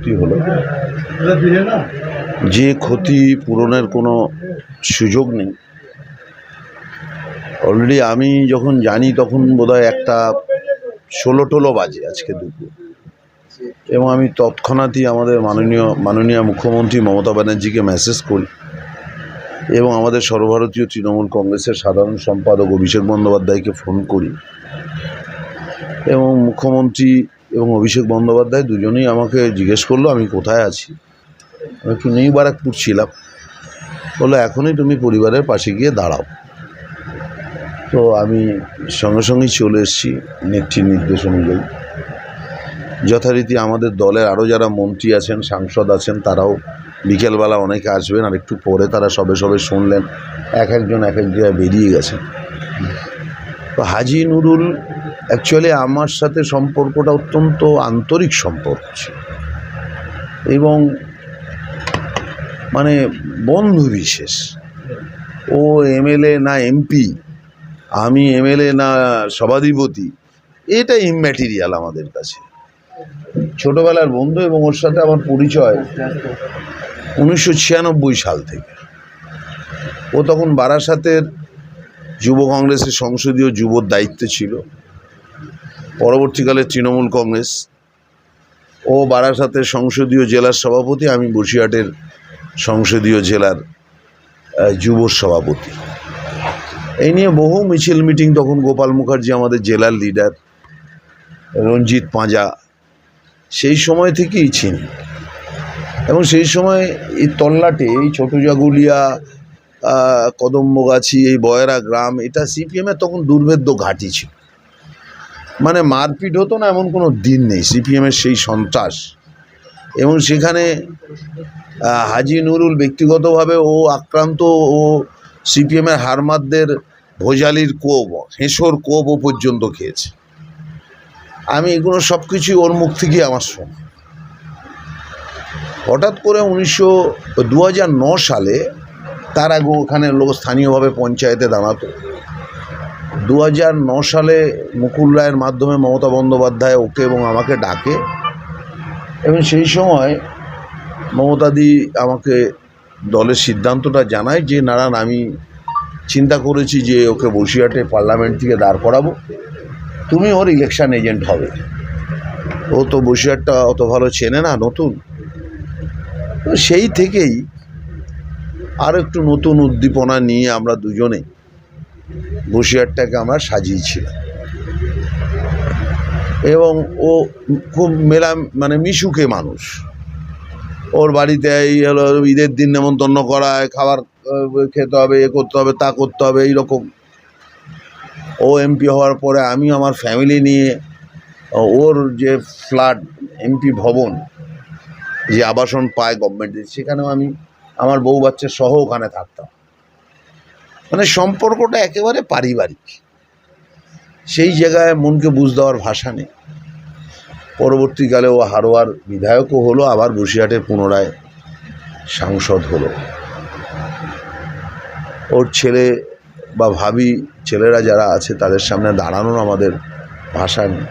ক্ষতি হলো, যে ক্ষতি পূরণের কোনো সুযোগ নেই। অলরেডি আমি যখন জানি তখন বোধহয় 1:16 বাজে আজকে দুপুর, এবং আমি তৎক্ষণাৎই আমাদের মাননীয় মুখ্যমন্ত্রী মমতা ব্যানার্জিকে মেসেজ করি এবং আমাদের সর্বভারতীয় তৃণমূল কংগ্রেসের সাধারণ সম্পাদক অভিষেক বন্দ্যোপাধ্যায়কে ফোন করি, এবং মুখ্যমন্ত্রী এবং অভিষেক বন্দ্যোপাধ্যায় দুজনেই আমাকে জিজ্ঞেস করলো আমি কোথায় আছি। আমি একটু নিউ বারাকপুর ছিলাম। বললো এখনই তুমি পরিবারের পাশে গিয়ে দাঁড়াও। তো আমি সঙ্গে সঙ্গেই চলে এসেছি নেত্রীর নির্দেশ অনুযায়ী। যথারীতি আমাদের দলের আরও যারা মন্ত্রী আছেন, সাংসদ আছেন, তারাও বিকেলবেলা অনেকে আসবেন, আর একটু পরে তারা সবে শুনলেন, একজন এক জায়গায় বেরিয়ে গেছেন। তো হাজি নুরুল অ্যাকচুয়ালি আমার সাথে সম্পর্কটা অত্যন্ত আন্তরিক সম্পর্ক ছিল, এবং মানে বন্ধু বিশেষ। ও এমএলএ না এমপি, আমি এমএলএ না সভাধিপতি, এটা ইম্যাটেরিয়াল আমাদের কাছে। ছোটবেলার বন্ধু, এবং ওর সাথে আমার পরিচয় 1996 সাল থেকে। ও তখন বারাসাতের যুব কংগ্রেসের সংসদীয় যুবর দায়িত্বে ছিল, পরবর্তীকালে তৃণমূল কংগ্রেস। ও বারাসাতের সংসদীয় জেলার সভাপতি, আমি বসিরহাটের সংসদীয় জেলার যুব সভাপতি। এই নিয়ে বহু মিছিল মিটিং, তখন গোপাল মুখার্জি আমাদের জেলার লিডার, রঞ্জিত পাঁজা, সেই সময় থেকেই চিনি। এবং সেই সময় এই তল্লাটে, এই ছোট জাগুলিয়া, কদম্বগাছি, এই বয়রা গ্রাম, এটা সিপিএমের তখন দুর্ভেদ্য ঘাঁটি ছিল। মানে মারপিট হতো না এমন কোনো দিন নেই, সিপিএমের সেই সন্ত্রাস। এবং সেখানে হাজি নুরুল ব্যক্তিগতভাবে ও আক্রান্ত, ও সিপিএমের হারমাদদের ভোজালির কোপ, হেঁসোর কোপ ও পর্যন্ত খেয়েছে। আমি এগুলো সব কিছুই ওর মুখ থেকেই আমার শোনা। হঠাৎ করে 2009 সালে, তার আগে ওখানে লোক স্থানীয়ভাবে পঞ্চায়েতে দাঁড়াতো। 2009 সালে মুকুল রায়ের মাধ্যমে মমতা বন্দ্যোপাধ্যায় ওকে এবং আমাকে ডাকে, এবং সেই সময় মমতাদি আমাকে দলের সিদ্ধান্তটা জানায় যে নারায়ণ, আমি চিন্তা করেছি যে ওকে বসিরহাটে পার্লামেন্ট থেকে দাঁড় করাবো, তুমি ওর ইলেকশন এজেন্ট হবে। ও তো বসিরহাটটা অত ভালো চেনে না, নতুন। তো সেই থেকেই আরও একটু নতুন উদ্দীপনা নিয়ে আমরা দুজনে বসিরহাটটাকে আমরা সাজিয়েছিলাম। এবং ও খুব মিশুকে মানুষ। ওর বাড়িতে এই হলো ঈদের দিন নেমন্তন্ন করায়, খাবার খেতে হবে, এ করতে হবে, তা করতে হবে, এইরকম। ও এমপি হওয়ার পরে আমি আমার ফ্যামিলি নিয়ে ওর যে ফ্ল্যাট, এমপি ভবন, যে আবাসন পায় গভর্নমেন্টের, সেখানেও আমি আমার বউ বাচ্চা সহ ওখানে থাকতাম। মানে সম্পর্কটা একেবারে পারিবারিক। সেই জায়গায় মনকে বুঝ দেওয়ার ভাষা নেই। পরবর্তীকালে ও হারোয়ার বিধায়কও হলো, আবার বসিরহাটে পুনরায় সাংসদ হলো। ওর ছেলে বা ভাবি, ছেলেরা যারা আছে, তাদের সামনে দাঁড়ানোর আমাদের ভাষা নেই।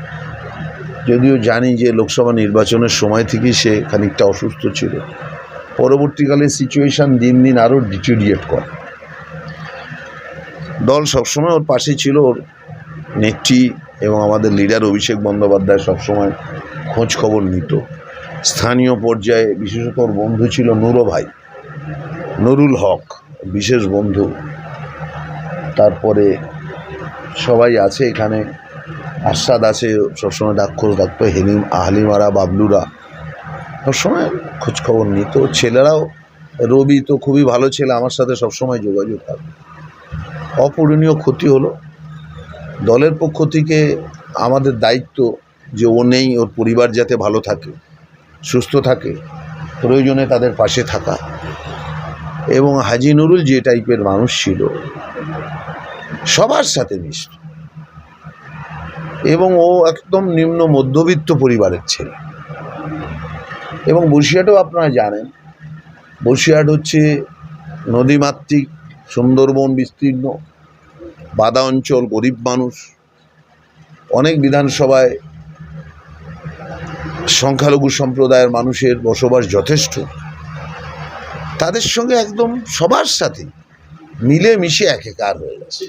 যদিও জানি যে লোকসভা নির্বাচনের সময় থেকেই সে খানিকটা অসুস্থ ছিল। পরবর্তীকালে সিচুয়েশান দিন দিন আরও ডিটেরিয়েট করে। দল সবসময় ওর পাশে ছিল। ওর নেত্রী এবং আমাদের লিডার অভিষেক বন্দ্যোপাধ্যায় সবসময় খোঁজ খবর নিত। স্থানীয় পর্যায়ে বিশেষত ওর বন্ধু ছিল নুরুল হক, বিশেষ বন্ধু। তারপরে সবাই আছে এখানে, আশাদ আছে, সবসময় খোঁজ রাখতো, হালিমারা, বাবলুরা সবসময় খোঁজ খবর নিত। ছেলেরাও, রবি তো খুবই ভালো ছেলে, আমার সাথে সবসময় যোগাযোগ থাকতো। অপূরণীয় ক্ষতি হলো। দলের পক্ষ থেকে আমাদের দায়িত্ব যে ও নেই, ওর পরিবার যাতে ভালো থাকে, সুস্থ থাকে, প্রয়োজনে তাদের পাশে থাকা। এবং হাজি নুরুল যে টাইপের মানুষ ছিল, সবার সাথে মিশত, এবং ও একদম নিম্ন মধ্যবিত্ত পরিবারের ছেলে। এবং বসিরহাটেও আপনারা জানেন, বসিরহাট হচ্ছে নদীমাতৃক, সুন্দরবন বিস্তীর্ণ, বাদা অঞ্চল, গরিব মানুষ। অনেক বিধানসভায় সংখ্যালঘু সম্প্রদায়ের মানুষের বসবাস যথেষ্ট, তাদের সঙ্গে একদম সবার সাথে মিলেমিশে একাকার হয়ে গেছে।